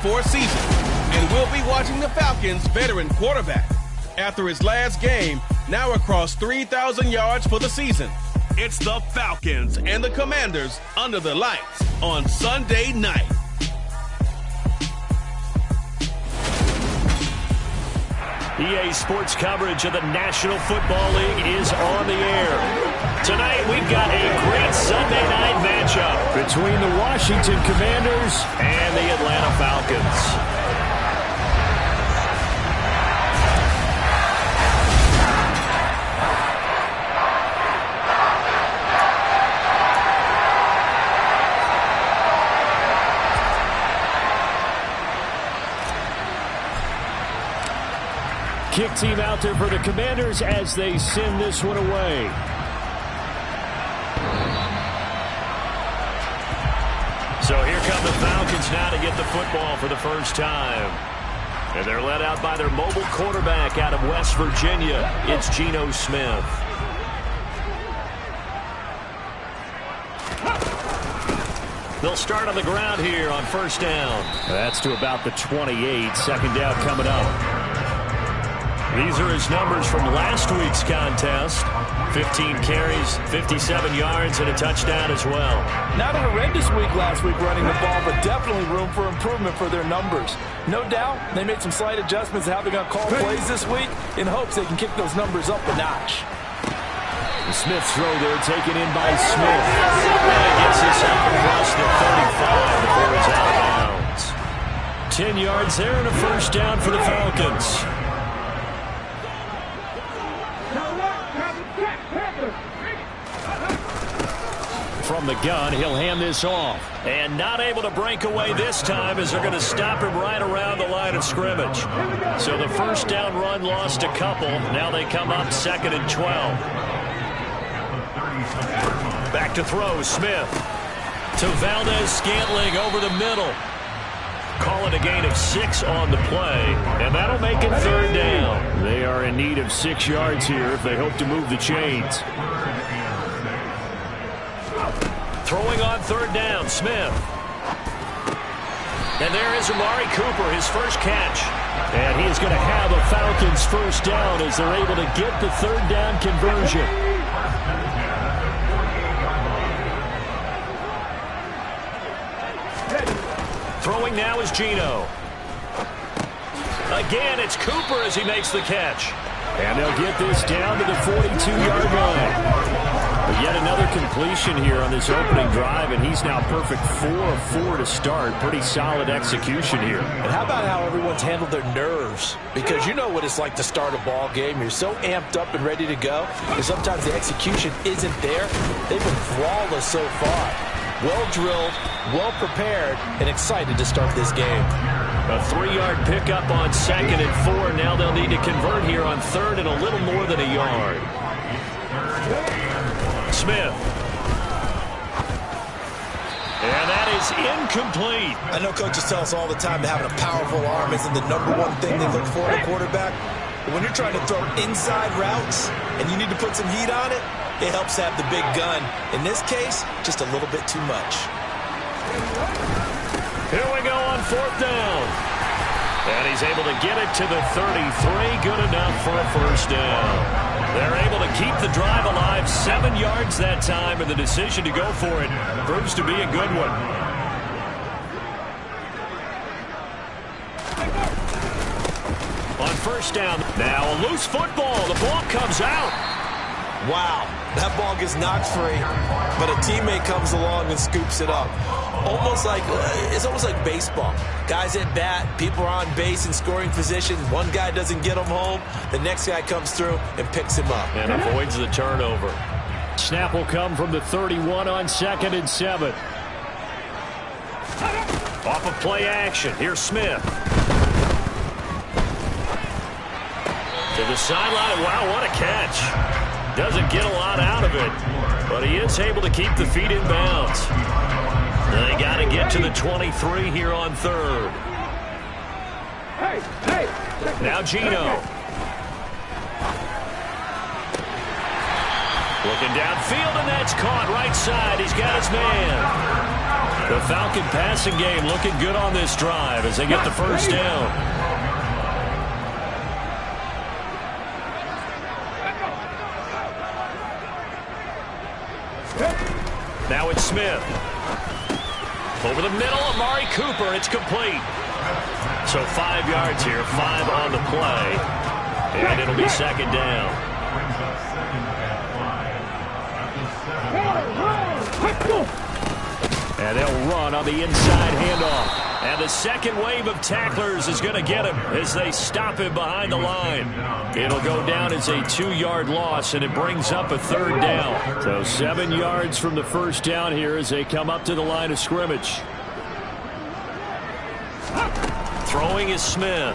for a season, and we'll be watching the Falcons' veteran quarterback after his last game, now across 3,000 yards for the season. It's the Falcons and the Commanders under the lights on Sunday night. EA Sports coverage of the National Football League is on the air. Tonight we've got a great Sunday night matchup between the Washington Commanders and the Atlanta Falcons. Kick team out there for the Commanders as they send this one away. So here come the Falcons now to get the football for the first time. And they're led out by their mobile quarterback out of West Virginia. It's Geno Smith. They'll start on the ground here on first down. That's to about the 28. Second down coming up. These are his numbers from last week's contest. 15 carries, 57 yards, and a touchdown as well. Not a horrendous week last week running the ball, but definitely room for improvement for their numbers. No doubt they made some slight adjustments to how they're going to call plays this week in hopes they can kick those numbers up a notch. The Smith throw there taken in by Smith. And gets this up across the 35 before he's out of bounds. 10 yards there and a first down for the Falcons. From the gun, he'll hand this off. And not able to break away this time as they're going to stop him right around the line of scrimmage. So the first down run lost a couple. Now they come up 2nd and 12. Back to throw, Smith. To Valdez-Scantling over the middle. Call it a gain of 6 on the play. And that'll make it third down. They are in need of 6 yards here if they hope to move the chains. Throwing on third down, Smith. And there is Amari Cooper, his first catch. And he is going to have a Falcons first down as they're able to get the third down conversion. Throwing now is Geno. Again, it's Cooper as he makes the catch. And they'll get this down to the 42-yard line. But yet another completion here on this opening drive, and he's now perfect 4 of 4 to start. Pretty solid execution here. And how about how everyone's handled their nerves? Because you know what it's like to start a ball game. You're so amped up and ready to go, and sometimes the execution isn't there. They've been flawless so far. Well-drilled, well-prepared, and excited to start this game. A 3-yard pickup on 2nd and 4. Now they'll need to convert here on 3rd and a little more than a yard. Smith. And that is incomplete. I know coaches tell us all the time that having a powerful arm isn't the #1 thing they look for in a quarterback. But when you're trying to throw inside routes and you need to put some heat on it, it helps have the big gun. In this case, just a little bit too much. Here we go on 4th down. And he's able to get it to the 33. Good enough for a first down. They're able to keep the drive alive. 7 yards that time, and the decision to go for it proves to be a good one. On first down, now a loose football. The ball comes out. Wow, that ball gets knocked free, but a teammate comes along and scoops it up. It's almost like baseball. Guys at bat, people are on base in scoring position. One guy doesn't get him home. The next guy comes through and picks him up. And avoids the turnover. Snap will come from the 31 on 2nd and 7. Off of play action. Here's Smith. To the sideline. Wow, what a catch. Doesn't get a lot out of it, but he is able to keep the feet in bounds. They got to get to the 23 here on 3rd. Now Geno. Looking downfield, and that's caught right side. He's got his man. The Falcon passing game looking good on this drive as they get the first down. Now it's Smith. Over the middle, Amari Cooper. It's complete. So 5 yards here, 5 on the play. And it'll be second down. And they'll run on the inside handoff. And the second wave of tacklers is going to get him as they stop him behind the line. It'll go down as a 2-yard loss, and it brings up a third down. So 7 yards from the first down here as they come up to the line of scrimmage. Throwing is Smith.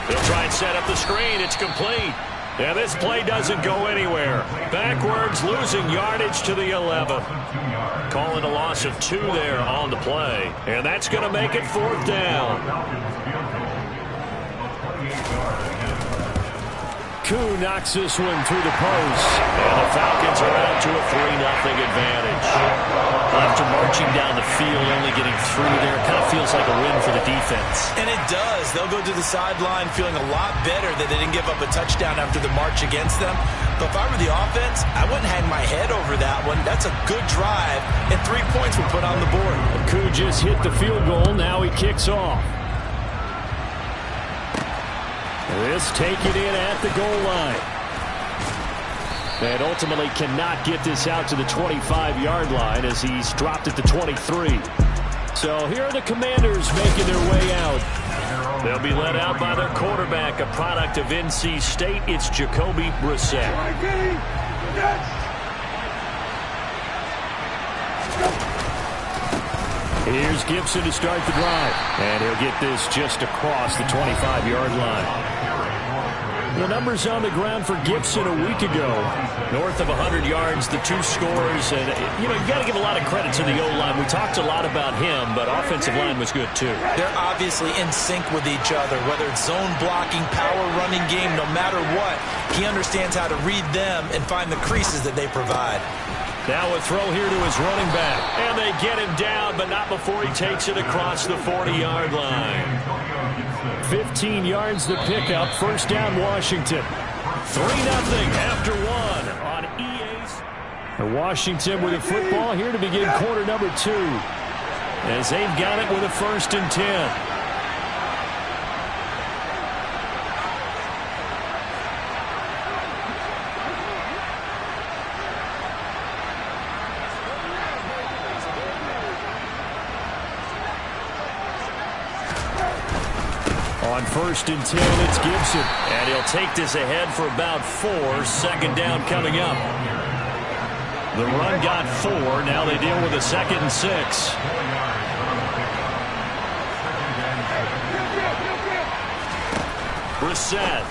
They'll try and set up the screen. It's complete. And this play doesn't go anywhere. Backwards, losing yardage to the 11. Calling a loss of 2 there on the play. And that's going to make it fourth down. Koo knocks this one through the post. And the Falcons are out to a 3-0 advantage. After marching down the field, only getting through there, it kind of feels like a win for the defense. And it does. They'll go to the sideline feeling a lot better that they didn't give up a touchdown after the march against them. But if I were the offense, I wouldn't hang my head over that one. That's a good drive, and 3 points were put on the board. Koo just hit the field goal. Now he kicks off. This taken in at the goal line. And ultimately cannot get this out to the 25-yard line as he's dropped at the 23. So here are the Commanders making their way out. They'll be led out by their quarterback, a product of NC State. It's Jacoby Brissett. Here's Gibson to start the drive. And he'll get this just across the 25-yard line. The numbers on the ground for Gibson a week ago. North of 100 yards, the 2 scores. And, you got to give a lot of credit to the O-line. We talked a lot about him, but offensive line was good, too. They're obviously in sync with each other, whether it's zone blocking, power running game, no matter what. He understands how to read them and find the creases that they provide. Now a throw here to his running back. And they get him down, but not before he takes it across the 40-yard line. 15 yards the pickup. First down, Washington. 3-0 after 1 on EA's. Washington with a football here to begin quarter number 2. As they've got it with a 1st and 10. On 1st and 10, it's Gibson. And he'll take this ahead for about 4. Second down coming up. The run got 4. Now they deal with a 2nd and 6. Brissett.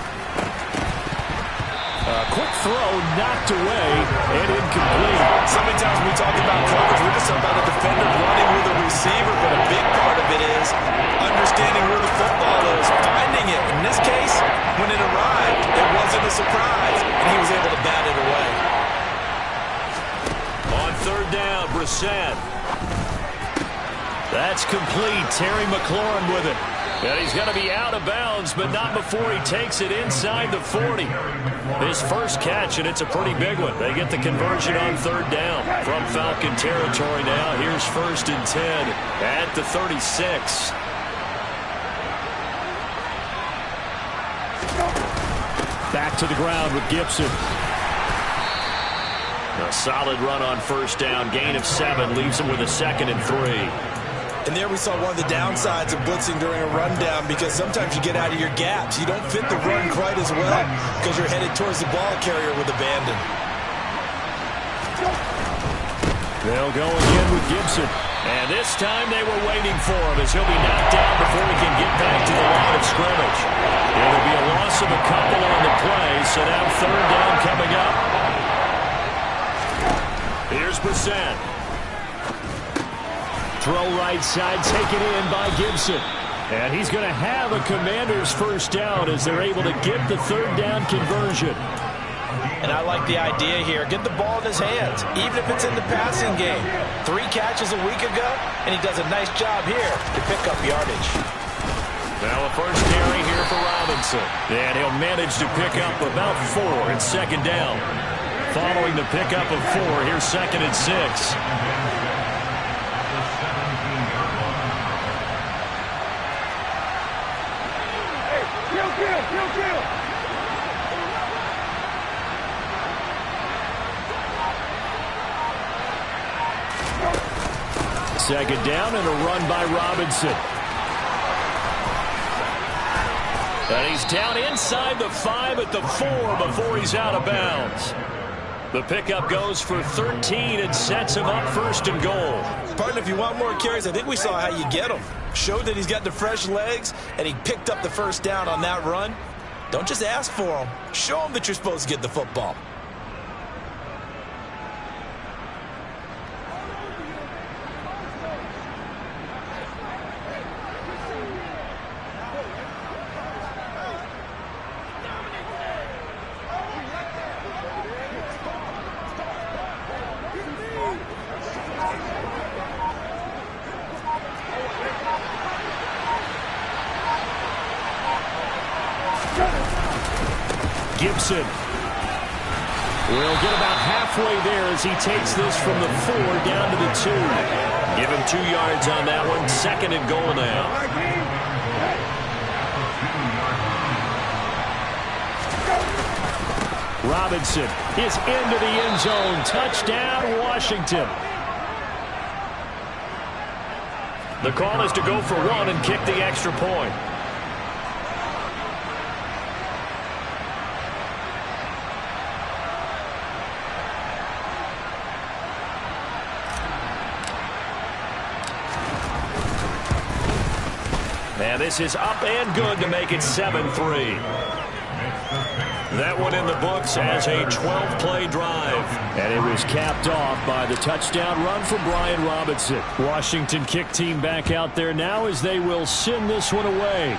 Quick throw knocked away and incomplete. So many times we talk about coverage, we're just about a defender running with a receiver, but a big part of it is understanding where the football is, finding it. In this case, when it arrived, it wasn't a surprise, and he was able to bat it away. On 3rd down, Brissett. That's complete. Terry McLaurin with it. And he's going to be out of bounds, but not before he takes it inside the 40. His first catch, and it's a pretty big one. They get the conversion on 3rd down from Falcon territory now. Here's 1st and 10 at the 36. Back to the ground with Gibson. A solid run on 1st down. Gain of 7 leaves him with a 2nd and 3. And there we saw one of the downsides of blitzing during a rundown, because sometimes you get out of your gaps. You don't fit the run quite as well because you're headed towards the ball carrier with abandon. They'll go again with Gibson. And this time they were waiting for him as he'll be knocked down before he can get back to the line of scrimmage. It'll be a loss of a couple on the play, so now 3rd down coming up. Here's Brissett. Throw right side, taken in by Gibson. And he's going to have a Commander's first down as they're able to get the 3rd down conversion. And I like the idea here. Get the ball in his hands, even if it's in the passing game. 3 catches a week ago, and he does a nice job here to pick up yardage. Now a first carry here for Robinson. And he'll manage to pick up about 4 in second down. Following the pickup of 4, here's 2nd and 6. Second down and a run by Robinson. And he's down inside the 5 at the 4 before he's out of bounds. The pickup goes for 13 and sets him up 1st and goal. Partner, if you want more carries, I think we saw how you get him. Showed that he's got the fresh legs, and he picked up the first down on that run. Don't just ask for him. Show him that you're supposed to get the football. Gibson will get about halfway there as he takes this from the 4 down to the 2. Give him 2 yards on that one. 2nd and goal now. Robinson is into the end zone. Touchdown, Washington. The call is to go for 1 and kick the extra point. And this is up and good to make it 7-3. That one in the books as a 12-play drive. And it was capped off by the touchdown run from Brian Robinson. Washington kick team back out there now as they will send this one away.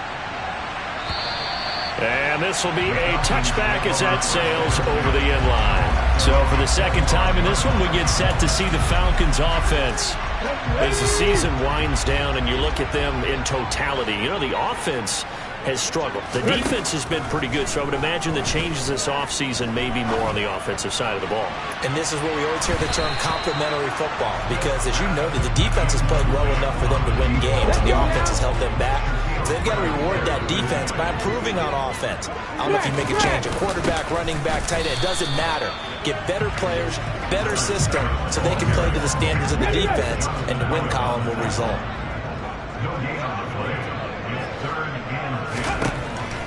And this will be a touchback as that sails over the end line. So for the 2nd time in this one, we get set to see the Falcons offense. As the season winds down and you look at them in totality, you know, the offense has struggled. The defense has been pretty good, so I would imagine the changes this offseason may be more on the offensive side of the ball. And this is where we always hear the term complementary football, because as you noted, the defense has played well enough for them to win games, and the offense has held them back. So they've got to reward that defense by improving on offense. I don't know if you make a change, a quarterback, running back, tight end, it doesn't matter. Get better players, better system, so they can play to the standards of the defense, and the win column will result.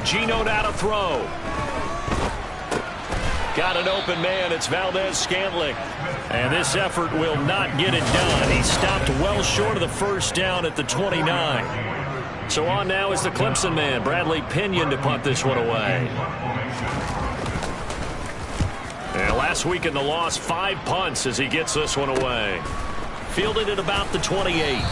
Geno now to throw. Got an open man. It's Valdez-Scantling. And this effort will not get it done. He stopped well short of the first down at the 29. So on now is the Clemson man, Bradley Pinion, to punt this one away. And last week in the loss, 5 punts as he gets this one away. Fielded at about the 28.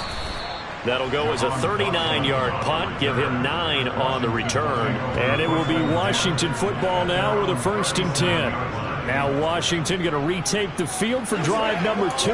That'll go as a 39-yard punt, give him 9 on the return. And it will be Washington football now with a 1st and 10. Now Washington going to retake the field for drive number 2.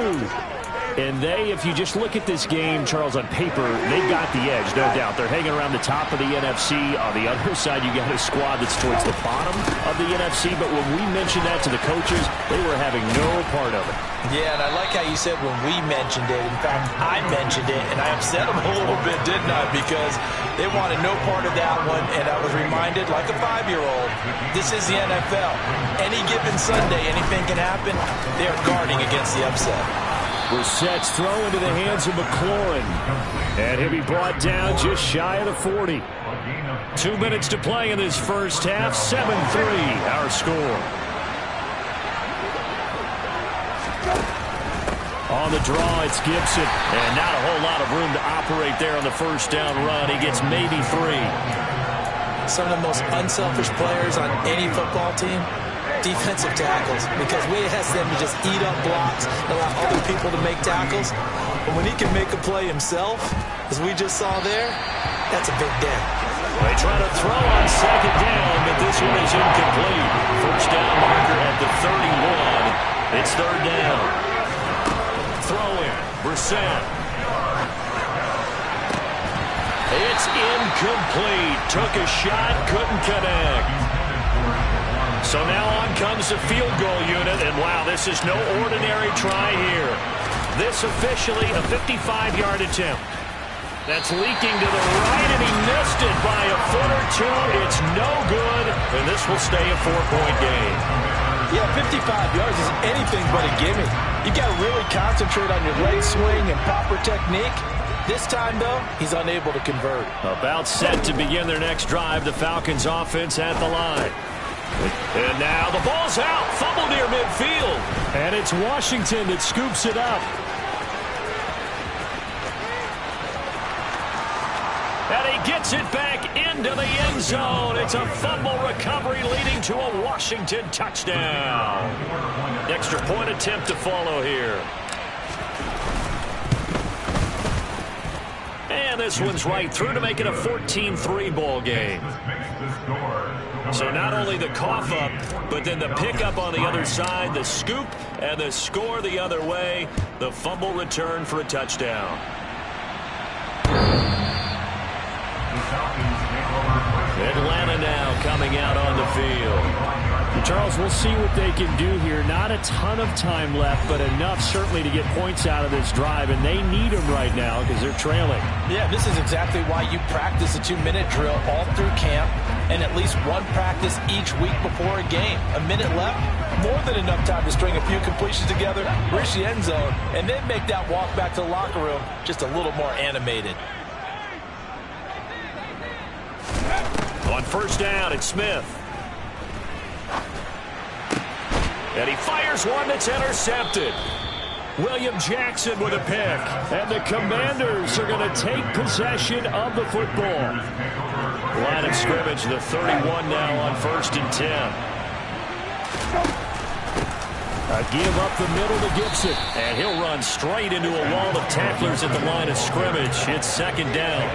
And they, if you just look at this game, Charles, on paper, they got the edge, no doubt. They're hanging around the top of the NFC. On the other side, you got a squad that's towards the bottom of the NFC. But when we mentioned that to the coaches, they were having no part of it. Yeah, and I like how you said when we mentioned it. In fact, I mentioned it, and I upset them a little bit, didn't I? Because they wanted no part of that one, and I was reminded, like a 5-year-old, this is the NFL. Any given Sunday, anything can happen. They're guarding against the upset. Brissett's throw into the hands of McLaurin. And he'll be brought down just shy of the 40. 2 minutes to play in this first half. 7-3 our score. On the draw, it's Gibson. And not a whole lot of room to operate there on the first down run. He gets maybe 3. Some of the most unselfish players on any football team, defensive tackles, because we ask them to just eat up blocks and allow other people to make tackles. But when he can make a play himself, as we just saw there, that's a big day. They try to throw on second down, but this one is incomplete. First down marker at the 31. It's third down. Throw in. Brissett. It's incomplete. Took a shot, couldn't connect. So now on comes the field goal unit, and wow, this is no ordinary try here. This officially a 55-yard attempt. That's leaking to the right, and he missed it by a foot or two. It's no good, and this will stay a 4-point game. Yeah, 55 yards is anything but a gimme. You've got to really concentrate on your leg swing and proper technique. This time, though, he's unable to convert. About set to begin their next drive, the Falcons offense at the line. And now the ball's out, fumble near midfield. And it's Washington that scoops it up. And he gets it back into the end zone. It's a fumble recovery leading to a Washington touchdown. Extra point attempt to follow here. And this one's right through to make it a 14-3 ball game. So not only the cough up, but then the pickup on the other side, the scoop, and the score the other way. The fumble return for a touchdown. Atlanta now coming out on the field. Charles, we'll see what they can do here. Not a ton of time left, but enough certainly to get points out of this drive, and they need them right now because they're trailing. Yeah, this is exactly why you practice a 2-minute drill all through camp and at least one practice each week before a game. A minute left, more than enough time to string a few completions together, reach the end zone, and then make that walk back to the locker room just a little more animated. On first down, it's Smith. And he fires one that's intercepted. William Jackson with a pick. And the Commanders are going to take possession of the football. Line of scrimmage, the 31 now on 1st and 10. A give up the middle to Gibson. And he'll run straight into a wall of tacklers at the line of scrimmage. It's second down.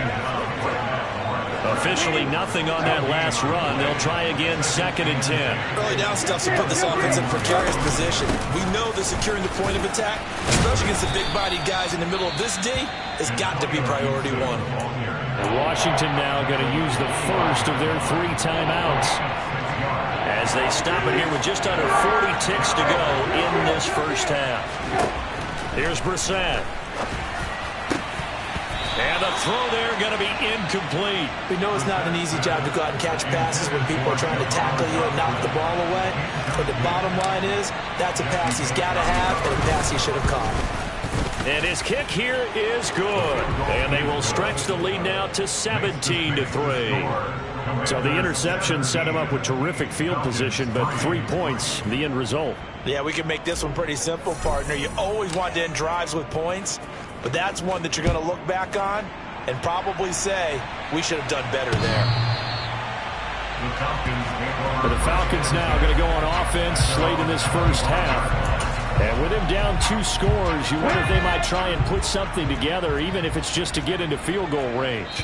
Officially nothing on that last run. They'll try again 2nd and 10. Early down stuff to put this offense in a precarious position. We know that securing the point of attack, especially against the big-bodied guys in the middle of this D, has got to be priority one. And Washington now going to use the first of their 3 timeouts. As they stop it here with just under 40 ticks to go in this first half. Here's Brissett. And the throw there going to be incomplete. We know it's not an easy job to go out and catch passes when people are trying to tackle you and knock the ball away. But the bottom line is, that's a pass he's got to have and a pass he should have caught. And his kick here is good. And they will stretch the lead now to 17-3. So the interception set him up with terrific field position, but 3 points, the end result. Yeah, we can make this one pretty simple, partner. You always want to end drives with points, but that's one that you're going to look back on and probably say, we should have done better there. But the Falcons now going to go on offense late in this first half. And with him down 2 scores, you wonder if they might try and put something together, even if it's just to get into field goal range.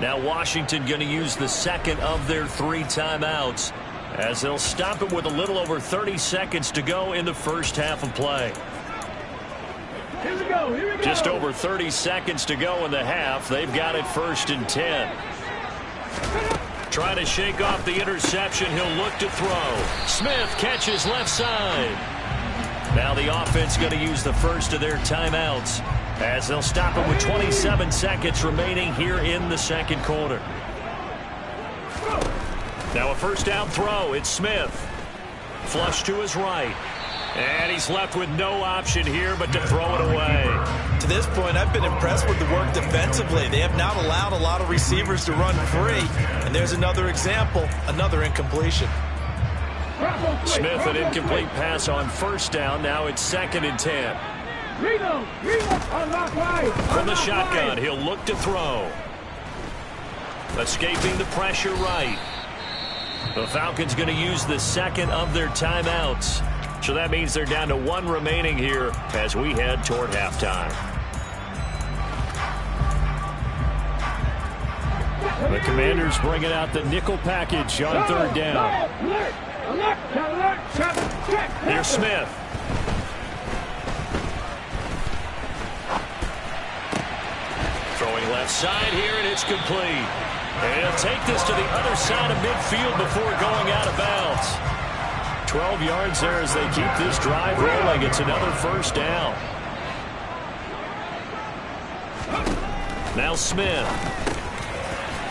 Now Washington going to use the second of their 3 timeouts as they'll stop it with a little over 30 seconds to go in the first half of play. Here we go. Just over 30 seconds to go in the half. They've got it 1st and 10. Trying to shake off the interception. He'll look to throw. Smith catches left side. Now the offense going to use the first of their timeouts as they'll stop it with 27 seconds remaining here in the second quarter. Now a first down throw. It's Smith. Flush to his right. And he's left with no option here but to throw it away. To this point, I've been impressed with the work defensively. They have not allowed a lot of receivers to run free. And there's another example, another incompletion. Smith, an incomplete pass on first down. Now it's 2nd and 10. From the shotgun, he'll look to throw. Escaping the pressure right. The Falcons going to use the second of their timeouts. So that means they're down to 1 remaining here as we head toward halftime. The Commanders bringing out the nickel package on third down. Here's Smith. Throwing left side here, and it's complete. And he'll take this to the other side of midfield before going out of bounds. 12 yards there as they keep this drive rolling. It's another first down. Now Smith.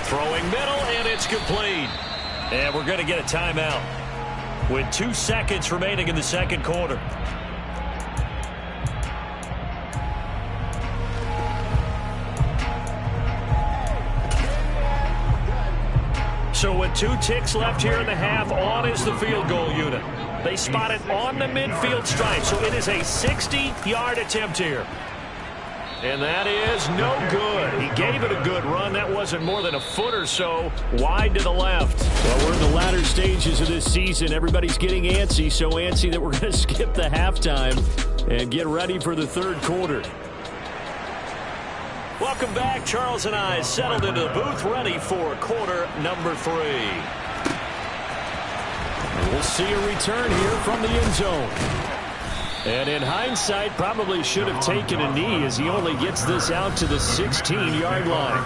Throwing middle, and it's complete. And we're going to get a timeout with 2 seconds remaining in the second quarter. So with 2 ticks left here in the half, on is the field goal unit. They spot it on the midfield stripe, so it is a 60-yard attempt here. And that is no good. He gave it a good run. That wasn't more than a foot or so wide to the left. Well, we're in the latter stages of this season. Everybody's getting antsy, so antsy that we're going to skip the halftime and get ready for the third quarter. Welcome back. Charles and I settled into the booth, ready for quarter number 3. And we'll see a return here from the end zone. And in hindsight, probably should have taken a knee as he only gets this out to the 16-yard line.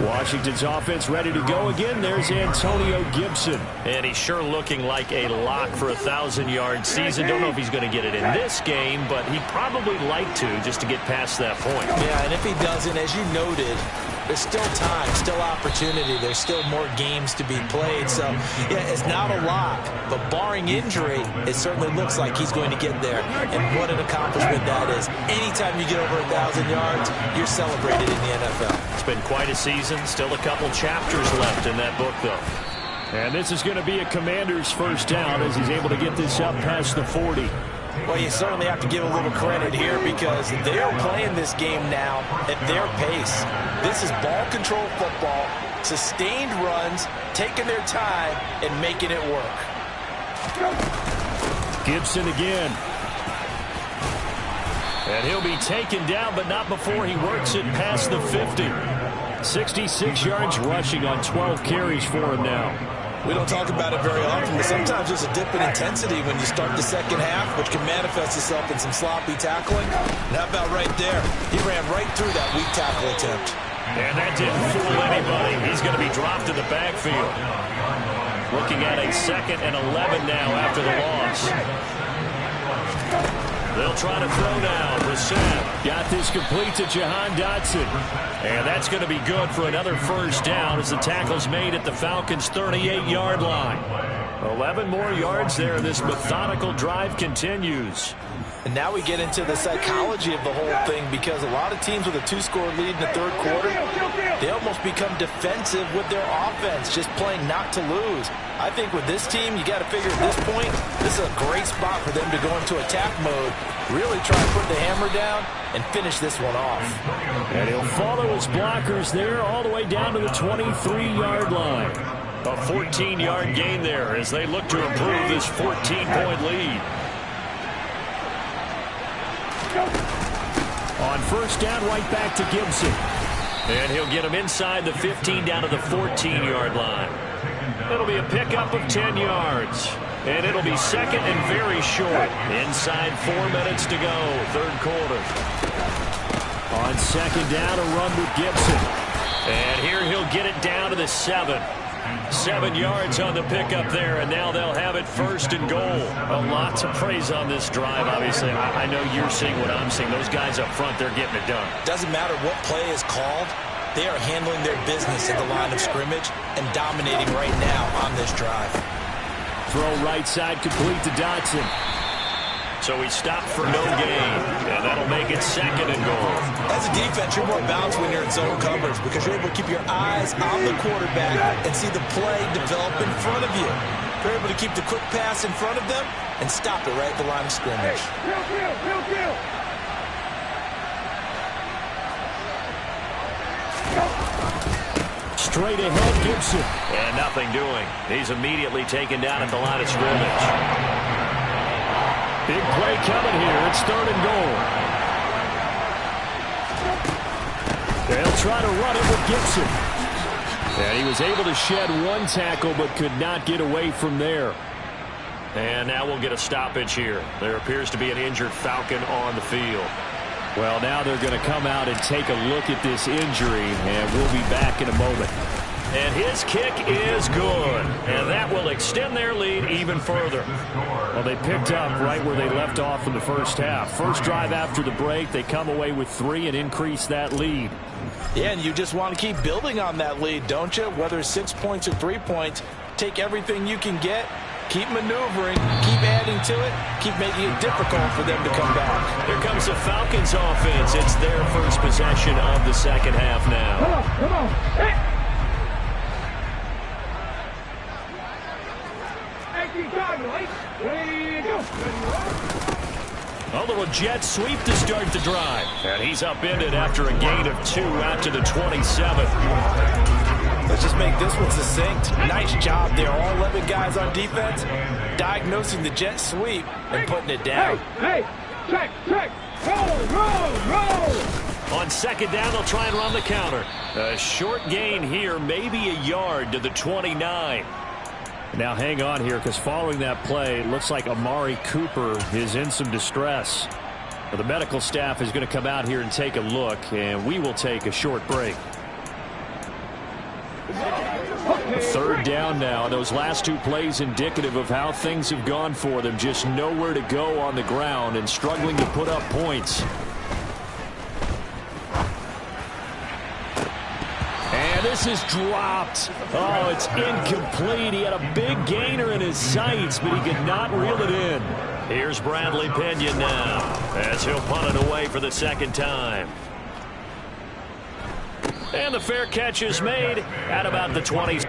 Washington's offense ready to go again. There's Antonio Gibson. And he's sure looking like a lock for a 1,000-yard season. Don't know if he's going to get it in this game, but he'd probably like to just to get past that point. Yeah, and if he doesn't, as you noted, there's still time, still opportunity. There's still more games to be played. So, yeah, it's not a lock. But barring injury, it certainly looks like he's going to get there. And what an accomplishment that is. Anytime you get over 1,000 yards, you're celebrated in the NFL. It's been quite a season. Still a couple chapters left in that book, though. And this is going to be a Commander's first down as he's able to get this up past the 40. Well, you certainly have to give a little credit here because they are playing this game now at their pace. This is ball control football, sustained runs, taking their time, and making it work. Gibson again. And he'll be taken down, but not before he works it past the 50. 66 yards rushing on 12 carries for him now. We don't talk about it very often, but sometimes there's a dip in intensity when you start the second half, which can manifest itself in some sloppy tackling. And how about right there? He ran right through that weak tackle attempt. And that didn't fool anybody. He's going to be dropped in the backfield. Looking at a 2nd and 11 now after the loss. They'll try to throw now. Brissett got this complete to Jahan Dotson. And that's going to be good for another first down as the tackle's made at the Falcons' 38-yard line. 11 more yards there. This methodical drive continues. And now we get into the psychology of the whole thing because a lot of teams with a 2-score lead in the third quarter, they almost become defensive with their offense, just playing not to lose. I think with this team, you got to figure at this point, this is a great spot for them to go into attack mode, really try to put the hammer down and finish this one off. And he'll follow his blockers there all the way down to the 23-yard line. A 14-yard gain there as they look to improve this 14-point lead. On first down, right back to Gibson. And he'll get him inside the 15 down to the 14-yard line. It'll be a pickup of 10 yards. And it'll be second and very short. Inside 4 minutes to go, third quarter. On second down, a run with Gibson. And here he'll get it down to the 7. 7 yards on the pickup there, and now they'll have it first and goal. A lot to praise on this drive, obviously. I know you're seeing what I'm seeing. Those guys up front, they're getting it done. Doesn't matter what play is called. They are handling their business at the line of scrimmage and dominating right now on this drive. Throw right side complete to Dotson. So he stopped for no gain, and that'll make it second and goal. As a defense, you're more balanced when you're in zone coverage because you're able to keep your eyes on the quarterback and see the play develop in front of you. You're able to keep the quick pass in front of them and stop it right at the line of scrimmage. Straight ahead, Gibson. And nothing doing. He's immediately taken down at the line of scrimmage. Big play coming here. It's third and goal. They'll try to run it with Gibson. And he was able to shed one tackle but could not get away from there. And now we'll get a stoppage here. There appears to be an injured Falcon on the field. Well, now they're going to come out and take a look at this injury, and we'll be back in a moment. And his kick is good. And that will extend their lead even further. Well, they picked up right where they left off in the first half. First drive after the break, they come away with 3 and increase that lead. Yeah, and you just want to keep building on that lead, don't you? Whether it's 6 points or 3 points, take everything you can get, keep maneuvering, keep adding to it, keep making it difficult for them to come back. Here comes the Falcons offense. It's their first possession of the second half now. Come on. Hey! A little jet sweep to start the drive. And he's upended after a gain of 2 out to the 27. Let's just make this one succinct. Nice job there. All 11 guys on defense diagnosing the jet sweep and putting it down. Hey! Check! Roll! On second down, they'll try and run the counter. A short gain here, maybe a yard to the 29. Now hang on here, because following that play, it looks like Amari Cooper is in some distress. Well, the medical staff is going to come out here and take a look, and we will take a short break. Third down now. Those last 2 plays indicative of how things have gone for them. Just nowhere to go on the ground and struggling to put up points. And this is dropped. Oh, it's incomplete. He had a big gainer in his sights, but he could not reel it in. Here's Bradley Pinion now as he'll punt it away for the second time. And the fair catch is made at about the 20.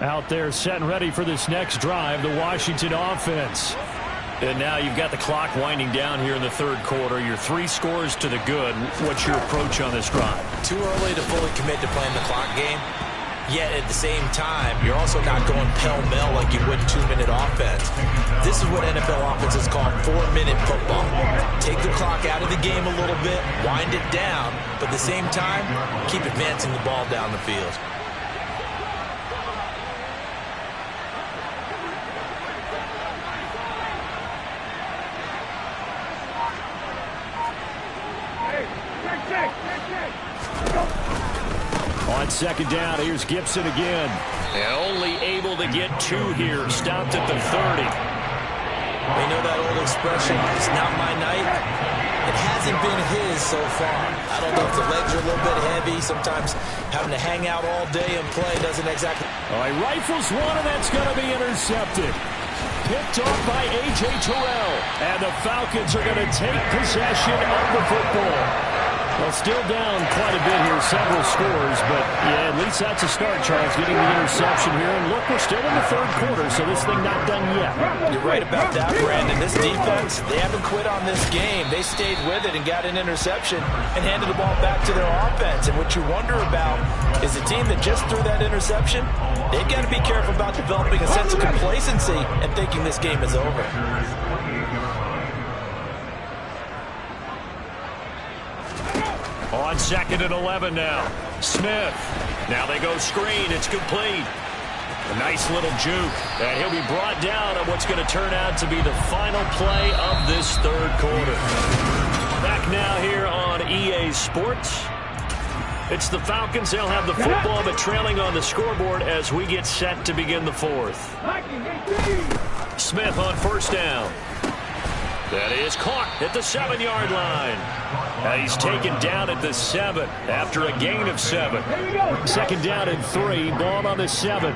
Out there set and ready for this next drive, the Washington offense. And now you've got the clock winding down here in the third quarter. You're 3 scores to the good. What's your approach on this drive? Too early to fully commit to playing the clock game. Yet at the same time, you're also not going pell-mell like you would 2-minute offense. This is what NFL offenses call 4-minute football. Take the clock out of the game a little bit, wind it down, but at the same time, keep advancing the ball down the field. On second down, here's Gibson again. And only able to get 2 here. Stopped at the 30. They know that old expression, it's not my night. It hasn't been his so far. I don't know if the legs are a little bit heavy. Sometimes having to hang out all day and play doesn't exactly... All right, rifles one, and that's going to be intercepted. Picked off by A.J. Terrell. And the Falcons are going to take possession of the football. Well, still down quite a bit here, several scores, but yeah, at least that's a start, Charles, getting the interception here. And look, we're still in the third quarter, so this thing not done yet. You're right about that, Brandon. This defense, they haven't quit on this game. They stayed with it and got an interception and handed the ball back to their offense. And what you wonder about is the team that just threw that interception, they've got to be careful about developing a sense of complacency and thinking this game is over. On second and 11 now. Smith. Now they go screen. It's complete. A nice little juke. And he'll be brought down on what's going to turn out to be the final play of this third quarter. Back now here on EA Sports. It's the Falcons. They'll have the football, but trailing on the scoreboard as we get set to begin the fourth. Smith on first down. That is caught at the 7-yard line. He's taken down at the 7 after a gain of 7. Second down and 3, ball on the 7.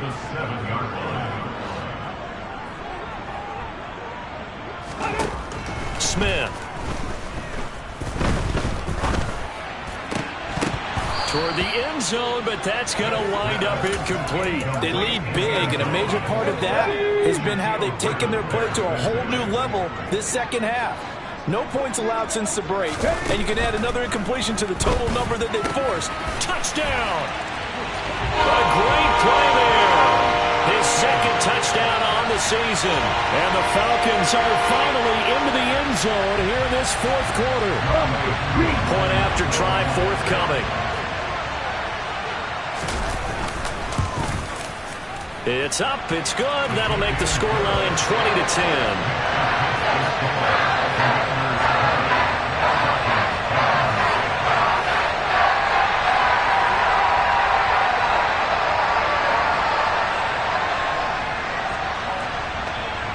Smith. Toward the end zone, but that's going to wind up incomplete. They lead big, and a major part of that has been how they've taken their play to a whole new level this second half. No points allowed since the break, and you can add another incompletion to the total number that they forced. Touchdown! A great play there. His second touchdown on the season. And the Falcons are finally into the end zone here in this fourth quarter. Point after try forthcoming. It's up, it's good. That'll make the scoreline 20-10.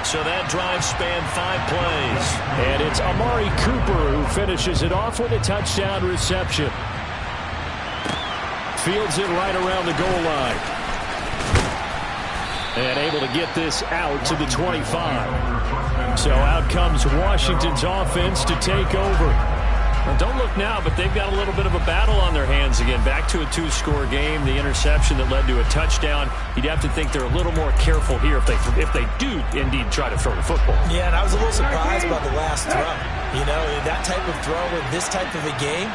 So that drive spanned 5 plays. And it's Amari Cooper who finishes it off with a touchdown reception. Fields it right around the goal line. And able to get this out to the 25. So out comes Washington's offense to take over. Well, don't look now, but they've got a little bit of a battle on their hands again. Back to a 2-score game. The interception that led to a touchdown. You'd have to think they're a little more careful here if they do indeed try to throw the football. Yeah, and I was a little surprised by the last throw. You know, that type of throw in this type of a game,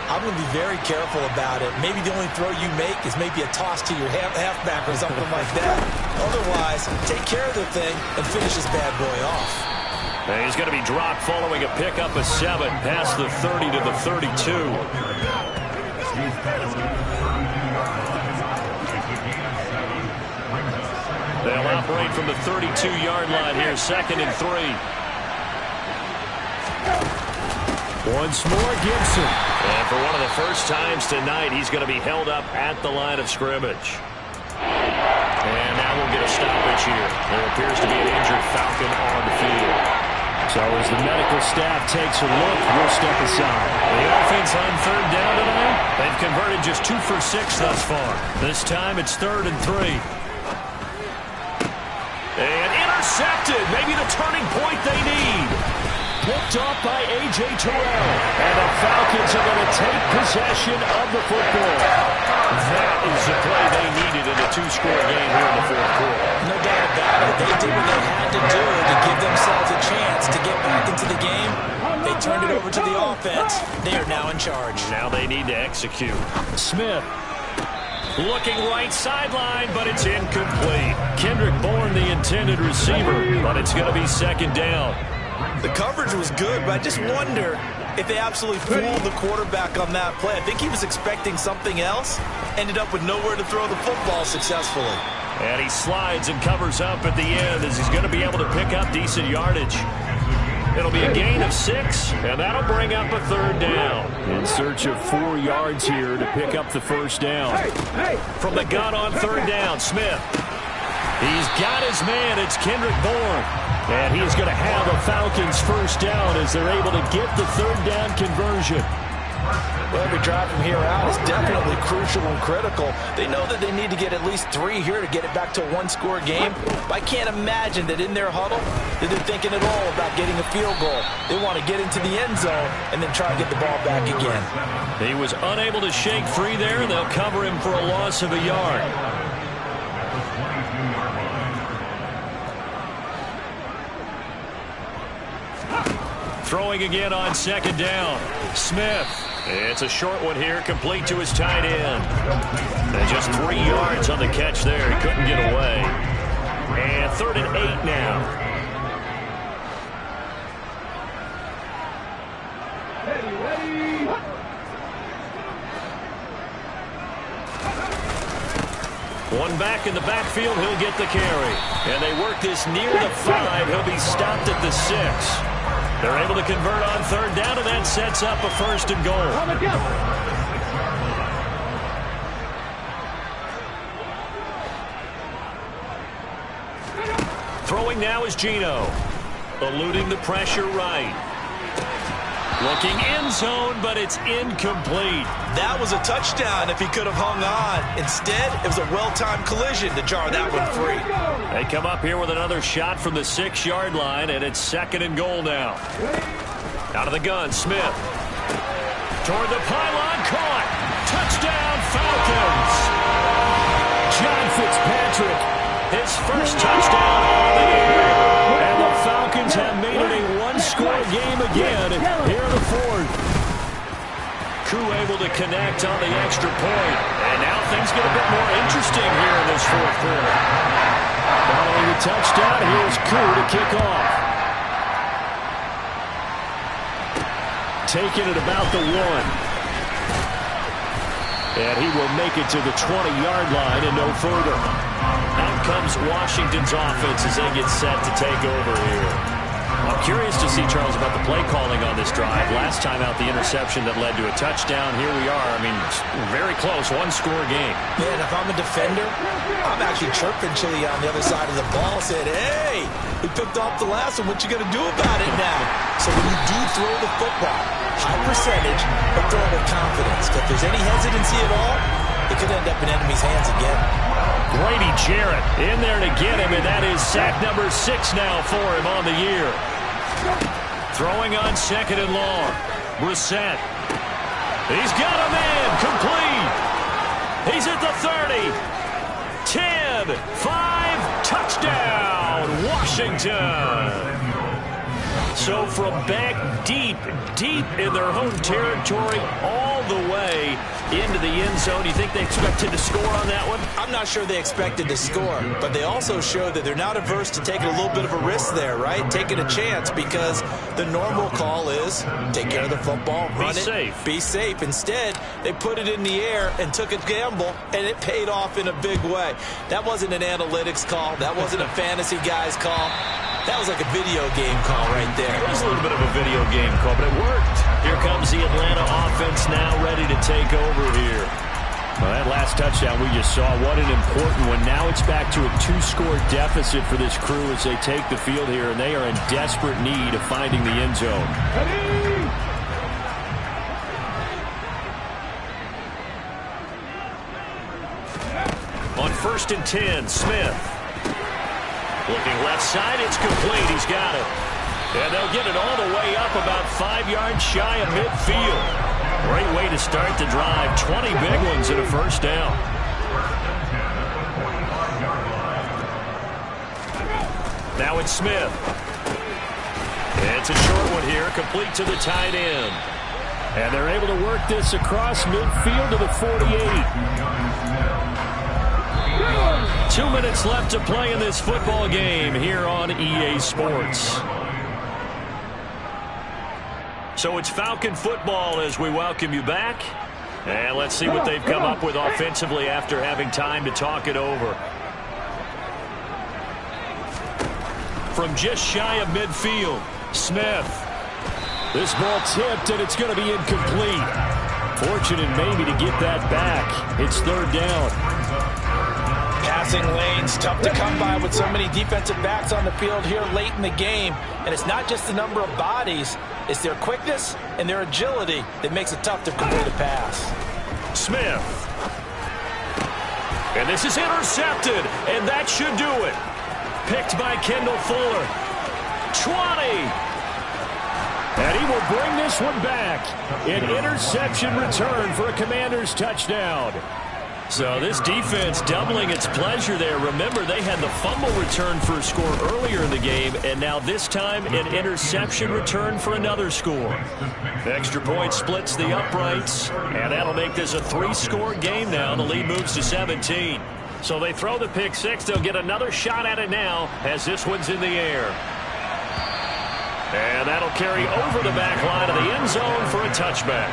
I'm going to be very careful about it. Maybe the only throw you make is maybe a toss to your halfback or something like that. Otherwise, take care of the thing and finish this bad boy off. And he's going to be dropped following a pickup of 7 past the 30 to the 32. They'll operate from the 32-yard line here, 2nd and 3. Once more, Gibson. And for one of the first times tonight, he's going to be held up at the line of scrimmage. And now we'll get a stoppage here. There appears to be an injured Falcon on the field. So as the medical staff takes a look, we'll step aside. The offense on third down tonight, they've converted just 2 for 6 thus far. This time it's 3rd and 3. And intercepted. Maybe the turning point they need. Picked off by A.J. Terrell. And the Falcons are going to take possession of the football. That is the play they needed in a two-score game here in the fourth quarter. No doubt about it. They did what they had to do to give themselves a chance to get back into the game. They turned it over to the offense. They are now in charge. Now they need to execute. Smith. Looking right sideline, but it's incomplete. Kendrick Bourne, the intended receiver, but it's going to be second down. The coverage was good, but I just wonder if they absolutely fooled the quarterback on that play. I think he was expecting something else. Ended up with nowhere to throw the football successfully. And he slides and covers up at the end as he's going to be able to pick up decent yardage. It'll be a gain of 6, and that'll bring up a third down. In search of 4 yards here to pick up the first down. From the gun on third down, Smith. He's got his man. It's Kendrick Bourne. And he's going to have a Falcons first down as they're able to get the third down conversion. Well, every drive from here out is definitely crucial and critical. They know that they need to get at least 3 here to get it back to a one-score game. But I can't imagine that in their huddle that they're thinking at all about getting a field goal. They want to get into the end zone and then try to get the ball back again. He was unable to shake free there, and they'll cover him for a loss of a yard. Throwing again on second down. Smith. It's a short one here, complete to his tight end. And just 3 yards on the catch there. He couldn't get away. And 3rd and 8 now. One back in the backfield, he'll get the carry. And they work this near the 5. He'll be stopped at the 6. They're able to convert on third down, and that sets up a 1st and goal. Throwing now is Geno. Eluding the pressure right. Looking end zone, but it's incomplete. That was a touchdown if he could have hung on. Instead, it was a well-timed collision to jar that one free. They come up here with another shot from the 6-yard line, and it's 2nd and goal now. Out of the gun, Smith. Toward the pylon, caught. Touchdown, Falcons. John Fitzpatrick, his first touchdown on the year. And the Falcons have made it a one-score game again here in the 4th. Koo able to connect on the extra point. And now things get a bit more interesting here in this 4th quarter. Following the touchdown, here's Koo to kick off. Taking it about the 1. And he will make it to the 20-yard line and no further. Out comes Washington's offense as they get set to take over here. I'm curious to see, Charles, about the play calling on this drive. Last time out, the interception that led to a touchdown. Here we are. I mean, very close, one-score game. Man, if I'm a defender, I'm actually chirping Chili on the other side of the ball, saying, hey, we picked off the last one. What you going to do about it now? So when you do throw the football, high percentage, but throw it with confidence. If there's any hesitancy at all, it could end up in enemy's hands again. Grady Jarrett in there to get him, and that is sack number 6 now for him on the year. Throwing on 2nd and long. Brissett. He's got a man. Complete. He's at the 30. 10. 5. Touchdown. Washington. So from back deep in their home territory, all the way into the end zone. You think they expected to score on that one? I'm not sure they expected to score, but they also showed that they're not averse to taking a little bit of a risk there, right? Taking a chance, because the normal call is take care of the football, run it, be safe. Instead, they put it in the air and took a gamble, and it paid off in a big way. That wasn't an analytics call. That wasn't a fantasy guy's call. That was like a video game call right there. It was a little bit of a video game call, but it worked. Here comes the Atlanta offense now ready to take over here. Well, that last touchdown we just saw, what an important one. Now it's back to a 2-score deficit for this crew as they take the field here, and they are in desperate need of finding the end zone. On 1st and 10, Smith. Looking left side, it's complete. He's got it. And they'll get it all the way up about 5 yards shy of midfield. Great way to start the drive. 20 big ones and a first down. Now it's Smith. It's a short one here, complete to the tight end. And they're able to work this across midfield to the 48. 2 minutes left to play in this football game here on EA Sports. So it's Falcon football as we welcome you back. And let's see what they've come up with offensively after having time to talk it over. From just shy of midfield, Smith. This ball tipped, and it's going to be incomplete. Fortunate maybe to get that back. It's third down. Passing lanes, tough to come by with so many defensive backs on the field here late in the game. And it's not just the number of bodies, it's their quickness and their agility that makes it tough to complete a pass. Smith. And this is intercepted, and that should do it. Picked by Kendall Fuller. 20. And he will bring this one back. An interception return for a Commanders touchdown. So this defense doubling its pleasure there. Remember, they had the fumble return for a score earlier in the game, and now this time an interception return for another score. The extra point splits the uprights, and that'll make this a 3-score game now. The lead moves to 17. So they throw the pick six. They'll get another shot at it now as this one's in the air. And that'll carry over the back line of the end zone for a touchback.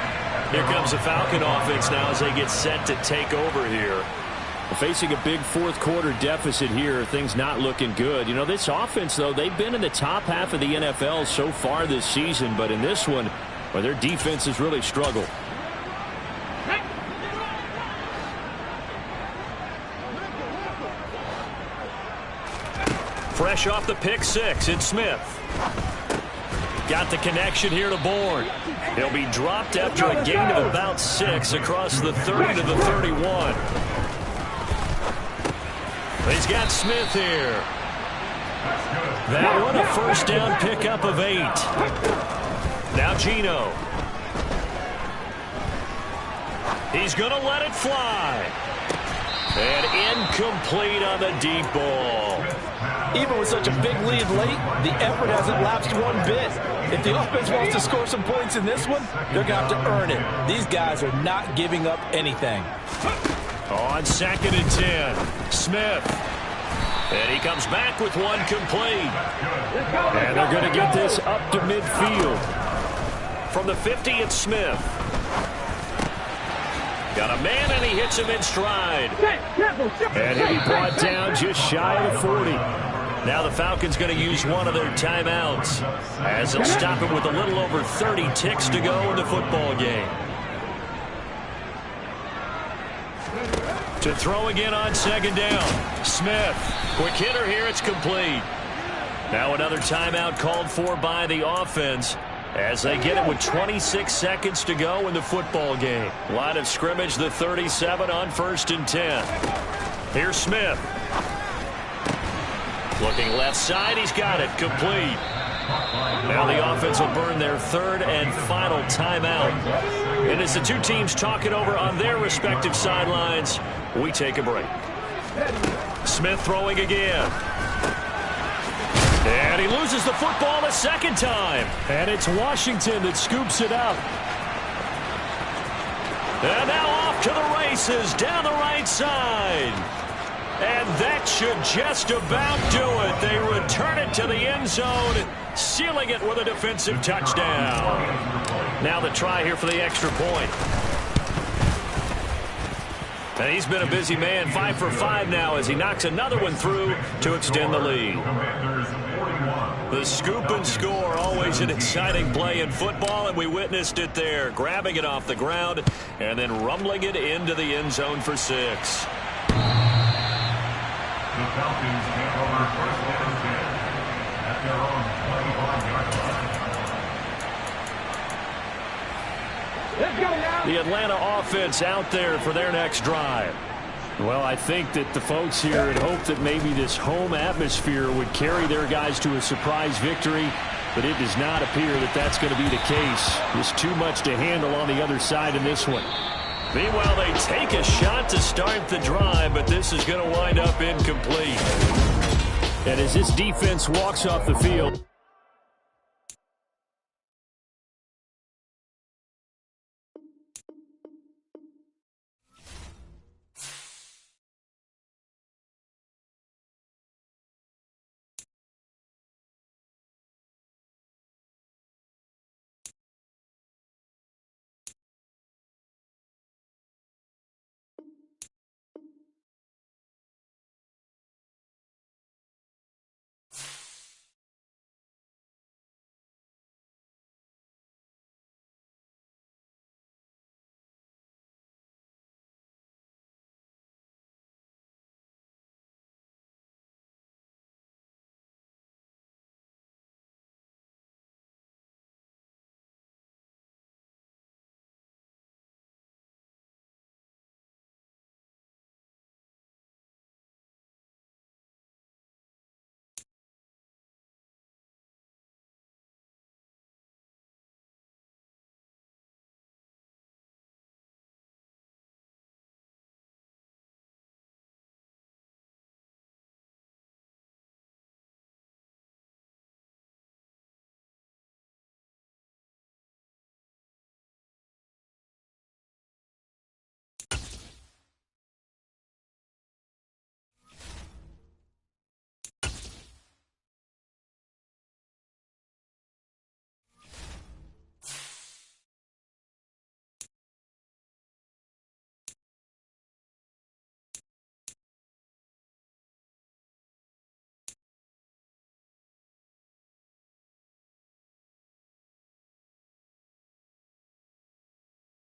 Here comes the Falcon offense now as they get set to take over here. Facing a big fourth-quarter deficit here, things not looking good. You know, this offense, though, they've been in the top half of the NFL so far this season, but in this one, well, their defense has really struggled. Fresh off the pick six, it's Smith. Got the connection here to Bourne. He'll be dropped after a gain of about 6 across the 30 to the 31. He's got Smith here. That one a first down pickup of 8. Now Geno. He's going to let it fly. And incomplete on the deep ball. Even with such a big lead late, the effort hasn't lapsed one bit. If the offense wants to score some points in this one, they're going to have to earn it. These guys are not giving up anything. On 2nd and 10, Smith. And he comes back with one complete. And they're going to get this up to midfield. From the 50, it's Smith. Got a man, and he hits him in stride. And he'll be brought down just shy of the 40. Now the Falcons going to use one of their timeouts as they'll stop it with a little over 30 ticks to go in the football game. To throw again on 2nd down. Smith. Quick hitter here. It's complete. Now another timeout called for by the offense as they get it with 26 seconds to go in the football game. Line of scrimmage, the 37 on 1st and 10. Here's Smith. Looking left side, he's got it, complete. Now the offense will burn their 3rd and final timeout. And as the two teams talk it over on their respective sidelines, we take a break. Smith throwing again. And he loses the football a 2nd time. And it's Washington that scoops it up. And now off to the races down the right side. And that should just about do it. They return it to the end zone, sealing it with a defensive touchdown. Now the try here for the extra point. And he's been a busy man, 5 for 5 now as he knocks another one through to extend the lead. The scoop and score, always an exciting play in football, and we witnessed it there, grabbing it off the ground and then rumbling it into the end zone for 6. The Falcons take over 1st and 10 at their own 25-yard line. The Atlanta offense out there for their next drive. Well, I think that the folks here had hoped that maybe this home atmosphere would carry their guys to a surprise victory, but it does not appear that that's going to be the case. Just too much to handle on the other side in this one. Meanwhile, they take a shot to start the drive, but this is going to wind up incomplete. And as this defense walks off the field,